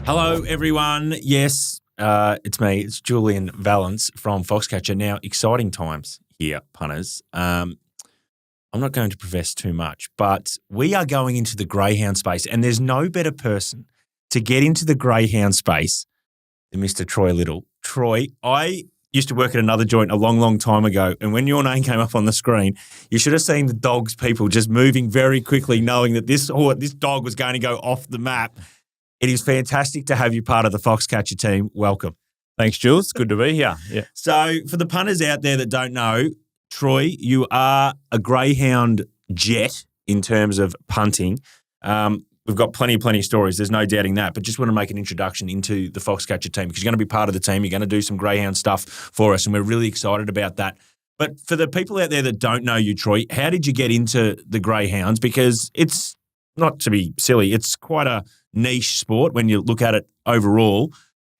Hello, everyone. Yes, it's me. It's Julian Valance from Foxcatcher. Now, exciting times here, punters. I'm not going to profess too much, but we are going into the Greyhound space, and there's no better person to get into the Greyhound space than Mr. Troy Little. Troy, I used to work at another joint a long, long time ago, and when your name came up on the screen, you should have seen the dogs people just moving very quickly, knowing that this dog was going to go off the map. It is fantastic to have you part of the Foxcatcher team. Welcome. Thanks, Jules. Good to be here. Yeah. So for the punters out there that don't know, Troy, you are a Greyhound jet in terms of punting. We've got plenty of stories. There's no doubting that. But just want to make an introduction into the Foxcatcher team because you're going to be part of the team. You're going to do some Greyhound stuff for us, and we're really excited about that. But for the people out there that don't know you, Troy, how did you get into the Greyhounds? Because it's, not to be silly, it's quite a niche sport when you look at it overall.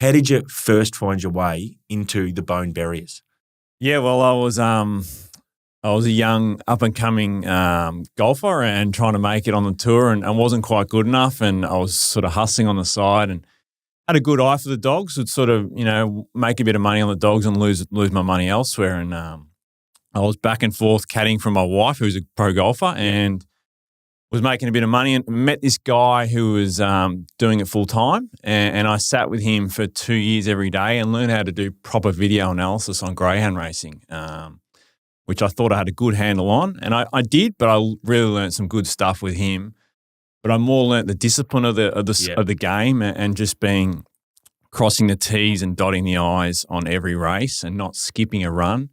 How did you first find your way into the bone barriers? Yeah, well, I was a young up-and-coming golfer and trying to make it on the tour and wasn't quite good enough, and I was sort of hustling on the side and had a good eye for the dogs, would sort of, make a bit of money on the dogs and lose my money elsewhere. And I was back and forth caddying from my wife, who was a pro golfer, and was making a bit of money, and met this guy who was doing it full time, and I sat with him for 2 years every day and learned how to do proper video analysis on greyhound racing, which I thought I had a good handle on, and I did, but I really learned some good stuff with him. But I more learnt the discipline of the game and just crossing the T's and dotting the I's on every race and not skipping a run.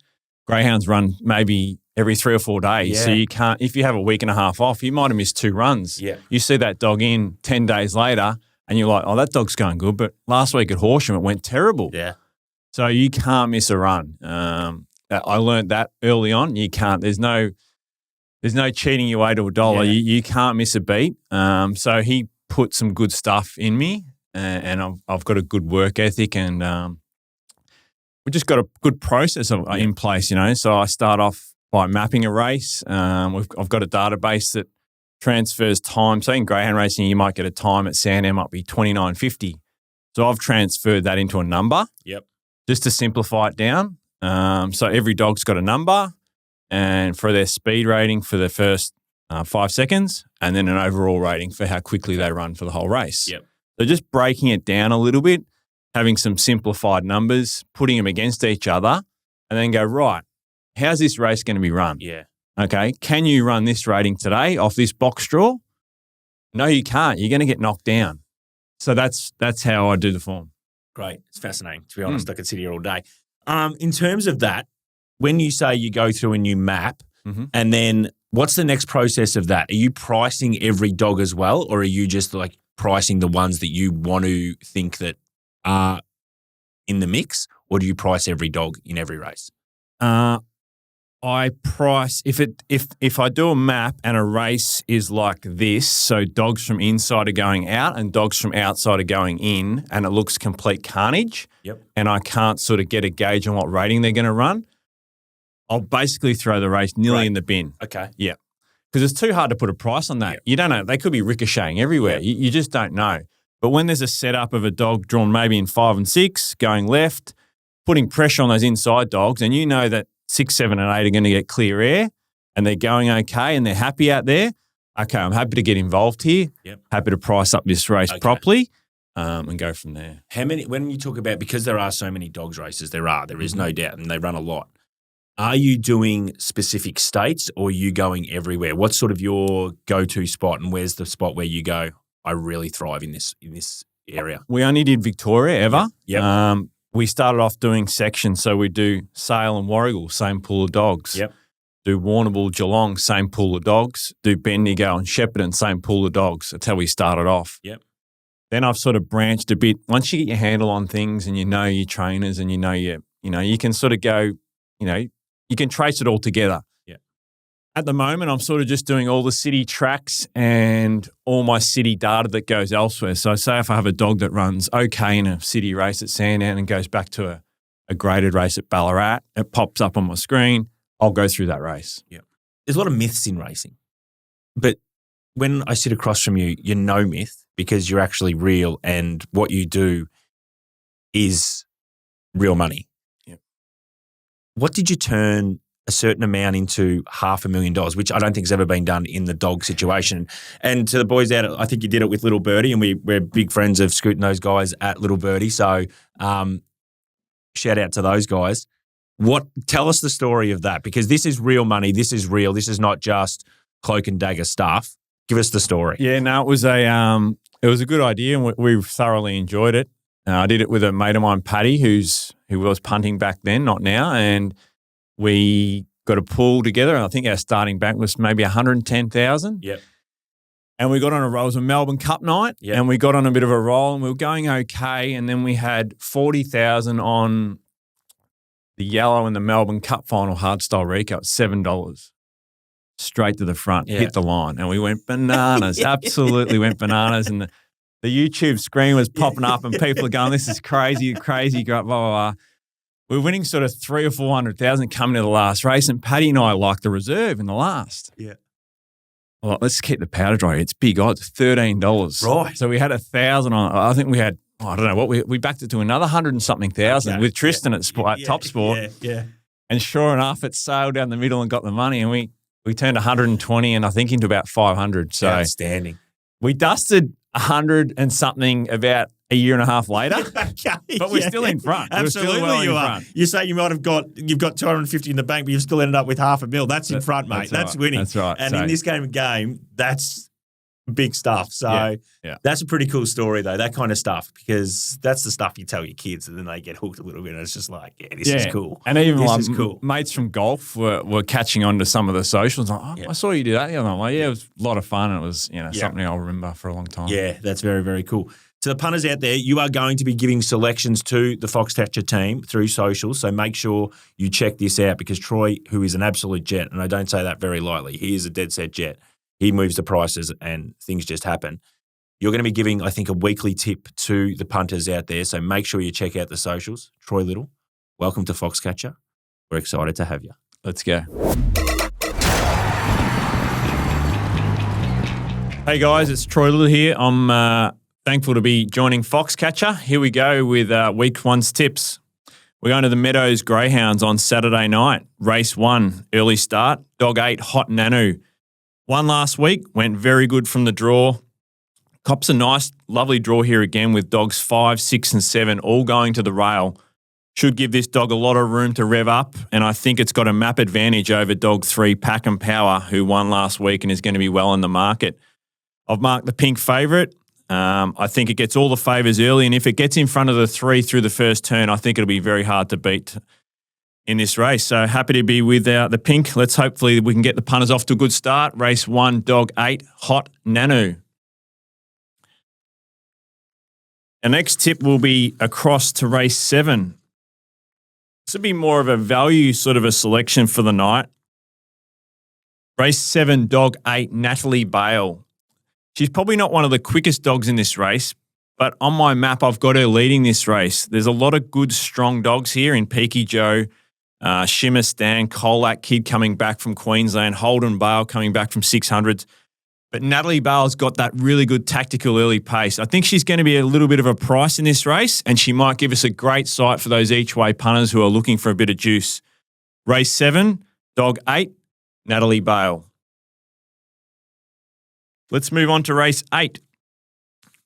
Greyhounds run maybe every 3 or 4 days. Yeah. So you can't, if you have a week and a half off, you might have missed 2 runs. Yeah. You see that dog in 10 days later and you're like, oh, that dog's going good. But last week at Horsham, it went terrible. Yeah. So you can't miss a run. I learned that early on. You can't, there's no cheating your way to $1. Yeah. You can't miss a beat. So he put some good stuff in me and I've got a good work ethic and we just got a good process in place, So I start off by mapping a race. I've got a database that transfers time. So in greyhound racing, you might get a time at Sandown might be 29.50. So I've transferred that into a number. Yep. Just to simplify it down. So every dog's got a number, and for their speed rating for the first 5 seconds, and then an overall rating for how quickly they run for the whole race. Yep. So just breaking it down a little bit, having some simplified numbers, putting them against each other, and then go, right, how's this race going to be run? Yeah. Okay, can you run this rating today off this box draw? No, you can't. You're going to get knocked down. So that's how I do the form. Great. It's fascinating, to be honest. I could sit here all day. In terms of that, when you say you go through and you map, and then what's the next process of that? Are you pricing every dog as well, or are you just like pricing the ones that you want to think that are in the mix, or do you price every dog in every race? I price if I do a map and a race is like this, so dogs from inside are going out and dogs from outside are going in, and it looks complete carnage. Yep. And I can't sort of get a gauge on what rating they're going to run. I'll basically throw the race nearly in the bin. Okay. Yeah. Because it's too hard to put a price on that. Yep. You don't know. They could be ricocheting everywhere. Yep. You just don't know. But when there's a setup of a dog drawn maybe in 5 and 6, going left, putting pressure on those inside dogs, and you know that 6, 7, and 8 are going to get clear air and they're going okay and they're happy out there, okay, I'm happy to get involved here, happy to price up this race properly and go from there. How many, when you talk about, because there are so many dogs races, there is no doubt, and they run a lot. Are you doing specific states or are you going everywhere? What's sort of your go-to spot, and where's the spot where you go, I really thrive in this area? We only did Victoria ever. Yep. We started off doing sections, so we do Sale and Warragul, same pool of dogs. Yep. Do Warrnambool, Geelong, same pool of dogs. Do Bendigo and Shepparton, same pool of dogs. That's how we started off. Yep. Then I've sort of branched a bit. Once you get your handle on things and you know your trainers and you know you can sort of go, you can trace it all together. Yeah. At the moment, I'm sort of just doing all the city tracks and all my city data that goes elsewhere. So say if I have a dog that runs okay in a city race at Sandown and goes back to a graded race at Ballarat, it pops up on my screen, I'll go through that race. Yeah. There's a lot of myths in racing. But when I sit across from you, you're no myth. because you're actually real and what you do is real money. Yep. What did you turn a certain amount into $500,000, which I don't think has ever been done in the dog situation? And to the boys out, I think you did it with Little Birdie, and we're big friends of Scoot and those guys at Little Birdie. So shout out to those guys. Tell us the story of that, because this is real money. This is real. This is not just cloak and dagger stuff. Give us the story. Yeah, no, it was a good idea, and we thoroughly enjoyed it. I did it with a mate of mine, Paddy, who was punting back then, not now, and we got a pool together. And I think our starting bank was maybe 110,000. Yep. And we got on a roll. It was a Melbourne Cup night, and we got on a bit of a roll, and we were going okay. And then we had 40,000 on the yellow in the Melbourne Cup final hardstyle recap, $7. Straight to the front, hit the line, and we went bananas. Absolutely went bananas, and the YouTube screen was popping up, and people are going, "This is crazy, crazy!" Blah blah blah. We were winning sort of 300,000 or 400,000 coming to the last race, and Paddy and I liked the reserve in the last. Yeah. Well, let's keep the powder dry. It's big odds, $13. Right. So we had 1,000 on. I think we had. I don't know what we backed it to another 100 and something thousand with Tristan at Top Sport. Yeah. And sure enough, it sailed down the middle and got the money, and we turned 120 and I think into about 500. So outstanding. We dusted 100 and something about a year and a half later, but we're still in front. Absolutely, well you in are. front. You say you've got 250 in the bank, but you've still ended up with $500,000. That's in front, mate. That's right. winning. That's right. And in this game, that's big stuff. So that's a pretty cool story, though, that kind of stuff, because that's the stuff you tell your kids, and then they get hooked a little bit, and it's just like, this is cool. And even this is cool. Mates from golf were catching on to some of the socials. Like, I saw you do that the other night. Yeah, it was a lot of fun, and it was something I'll remember for a long time. Yeah, that's very, very cool. To the punters out there, you are going to be giving selections to the Foxcatcher team through socials, so make sure you check this out, because Troy, who is an absolute jet, and I don't say that very lightly, he is a dead set jet. He moves the prices and things just happen. You're going to be giving, I think, a weekly tip to the punters out there, so make sure you check out the socials. Troy Little, welcome to Foxcatcher. We're excited to have you. Let's go. Hey guys, it's Troy Little here. I'm thankful to be joining Foxcatcher. Here we go with week one's tips. We're going to the Meadows Greyhounds on Saturday night. Race 1, early start. Dog 8, Hot Nanu. Won last week, went very good from the draw. Cops a nice, lovely draw here again with dogs 5, 6 and 7 all going to the rail. Should give this dog a lot of room to rev up, and I think it's got a map advantage over dog 3, Pack and Power, who won last week and is going to be well in the market. I've marked the pink favourite. I think it gets all the favours early, and if it gets in front of the 3 through the first turn, I think it'll be very hard to beat in this race. So happy to be with the pink. Let's hopefully we can get the punters off to a good start. Race 1, dog 8, Hot Nanu. Our next tip will be across to race 7. This will be more of a value sort of a selection for the night. Race 7, dog 8, Natalie Bale. She's probably not one of the quickest dogs in this race, but on my map, I've got her leading this race. There's a lot of good, strong dogs here in Peaky Joe, Shimmer Stan, Colac Kid coming back from Queensland, Holden Bale coming back from 600s. But Natalie Bale's got that really good tactical early pace. I think she's going to be a little bit of a price in this race, and she might give us a great sight for those each-way punters who are looking for a bit of juice. Race 7, dog 8, Natalie Bale. Let's move on to race 8.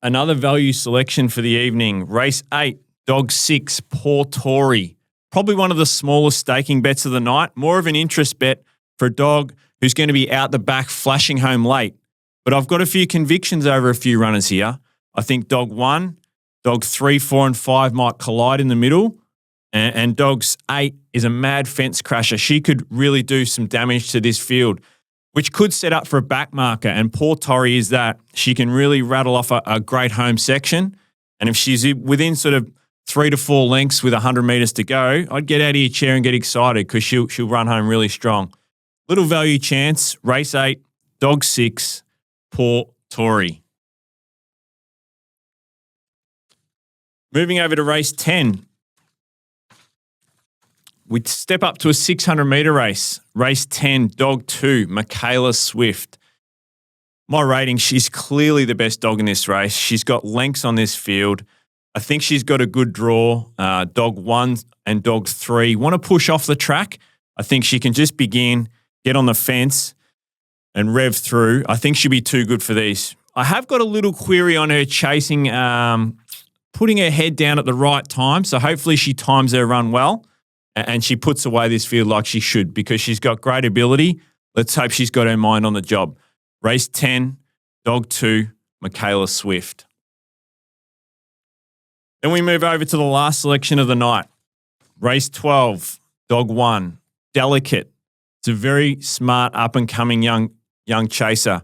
Another value selection for the evening. Race 8, dog 6, Poor Tory. Probably one of the smallest staking bets of the night. More of an interest bet for a dog who's going to be out the back flashing home late. But I've got a few convictions over a few runners here. I think dog 1, dog 3, 4 and 5 might collide in the middle. And dogs 8 is a mad fence crasher. She could really do some damage to this field, which could set up for a back marker. And Poor Tory is that. She can really rattle off a great home section. And if she's within sort of 3 to 4 lengths with 100 metres to go, I'd get out of your chair and get excited because she'll run home really strong. Little value chance, race 8, dog 6, Poor Tory. Moving over to race 10. We step up to a 600-metre race. Race 10, dog 2, Michaela Swift. My rating, she's clearly the best dog in this race. She's got lengths on this field. I think she's got a good draw. Dog 1 and dog 3 want to push off the track. I think she can just begin, get on the fence and rev through. I think she'll be too good for these. I have got a little query on her chasing, putting her head down at the right time. So hopefully she times her run well and she puts away this field like she should because she's got great ability. Let's hope she's got her mind on the job. Race 10, dog 2, Michaela Swift. Then we move over to the last selection of the night. Race 12, dog 1, Delicate. It's a very smart, up-and-coming young chaser.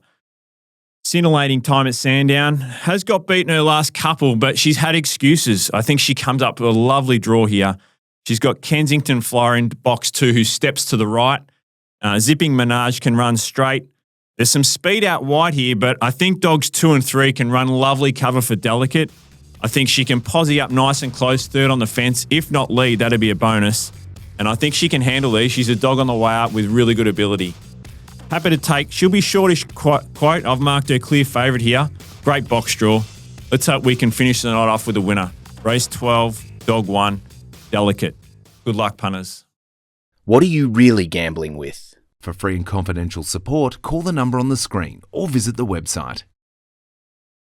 Scintillating time at Sandown. Has got beaten her last couple, but she's had excuses. I think she comes up with a lovely draw here. She's got Kensington Flyer in box 2 who steps to the right. Zipping Menage can run straight. There's some speed out wide here, but I think dogs 2 and 3 can run lovely cover for Delicate. I think she can posse up nice and close, third on the fence. If not lead, that'd be a bonus. And I think she can handle these. She's a dog on the way up with really good ability. Happy to take. She'll be shortish quote. I've marked her clear favourite here. Great box draw. Let's hope we can finish the night off with a winner. Race 12, dog 1, Delicate. Good luck, punters. What are you really gambling with? For free and confidential support, call the number on the screen or visit the website.